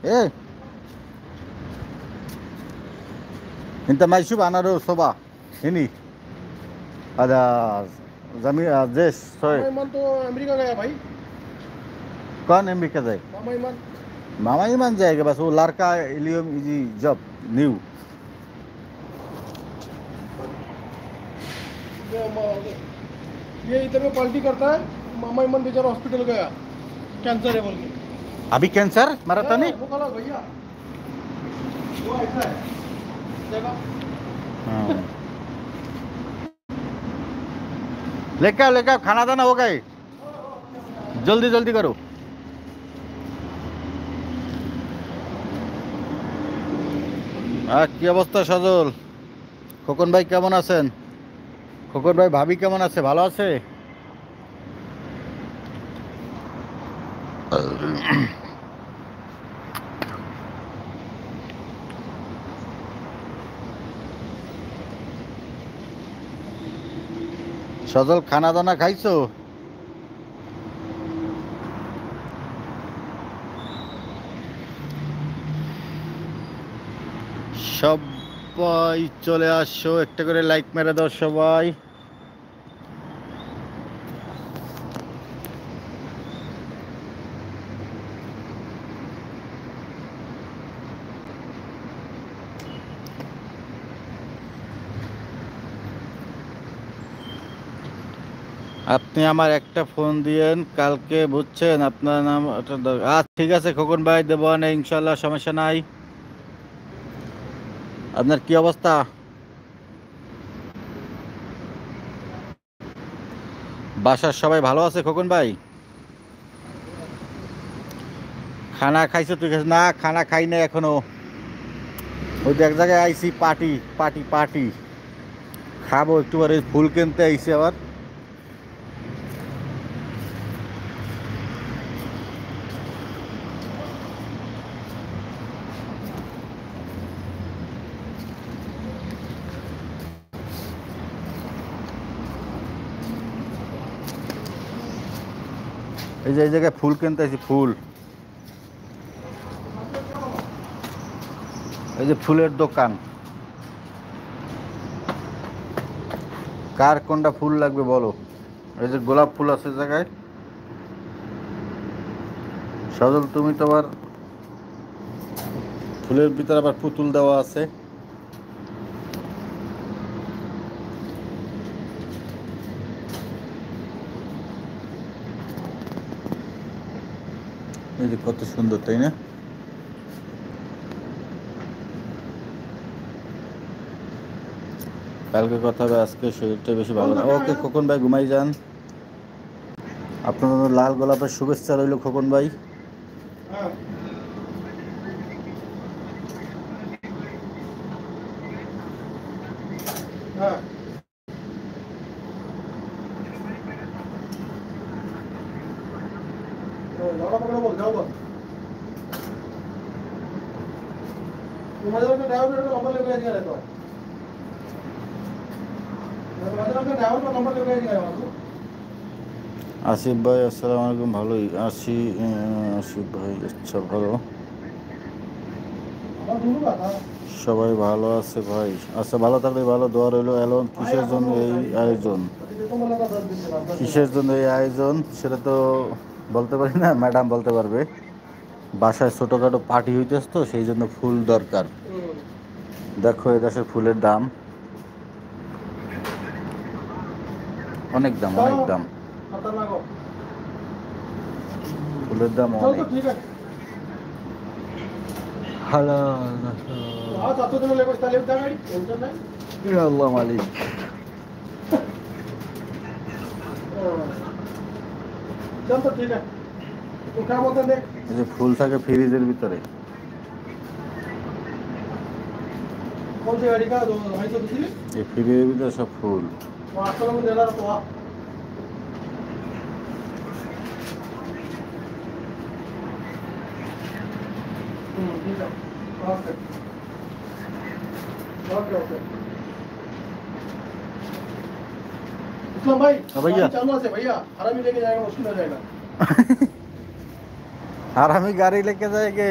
Eh, انت ما يشوف انا رو صبح هني هذا زميل جيش मामा सोए ईमान तो America गया भाई। कौन अमेरिका जाए मामा ईमान मामा ही मान जाएगा बस वो लड़का इलियम इजी जब न्यू ये इधर में पार्टी करता है। मामा ईमान बेचारा हॉस्पिटल गया, कैंसर है बोल के। अभी कैंसर मरा तो नहीं वो कहा भैया वो ऐसा है जगह। हाँ। लेके आओ लेके आओ खाना दाना हो गए जल्दी जल्दी करो কি অবস্থা সজল খোকন ভাই কেমন আছেন খোকন ভাই ভাবি কেমন আছে ভালো আছে সজল খানা দানা খাইছো সবাই চলে আসো একটা করে লাইক মেরে দাও সবাই আপনি আমার একটা ফোন দিয়েন কালকে বুঝছেন আপনার নাম ঠিক আছে খোকন ভাই দেবো না ইনশাল্লাহ সমস্যা নাই আপনার কি অবস্থা বাসার সবাই ভালো আছে খোকন ভাই খানা খাইছো তুই না খানা খাই না এখনো ওই এক জায়গায় আইসি পার্টি পার্টি পার্টি খাবো একটু পরে ফুল কিনতে আইসি আবার এই যে এই জায়গায় ফুল কিনতে আইসি ফুল এই যে ফুলের দোকান কার কোনটা ফুল লাগবে বলো এই যে গোলাপ ফুল আছে জায়গায় সজল তুমি তো আবার ফুলের ভিতরে আবার পুতুল দেওয়া আছে এই যে কত সুন্দর তাই না কালকে কথা হবে আজকে শরীরটা বেশি ভালো না ওকে খোকন ভাই ঘুমাই যান আপনার লাল গোলাপের শুভেচ্ছা রইল খোকন ভাই আসিফ ভাই আসসালামু আলাইকুম ভালোই আসিফ ভাই আচ্ছা ভালো সবাই ভালো আছে ভাই আচ্ছা ভালো থাকলে ভালো দোয়া রইলো এলন কিসের জন্য এই আয়োজন কিসের জন্য এই আয়োজন সেটা তো বলতে পারি না ম্যাডাম বলতে পারবে বাসায় ছোটোখাটো পার্টি হইতেছে তো সেই জন্য ফুল দরকার দেখো এই দেশের ফুলের দাম অনেক দাম ফুলের দাম অনেক হ্যালো আল্লাহ মালিক এই যে ফুল থাকে ফ্রিজের ভিতরে এই ফ্রিজের ভিতরে সব ফুল भाई भैया चालू से भैया हरामी लेके जाएगा मुश्किल हो जाएगा हरामी गाड़ी लेके जाएंगे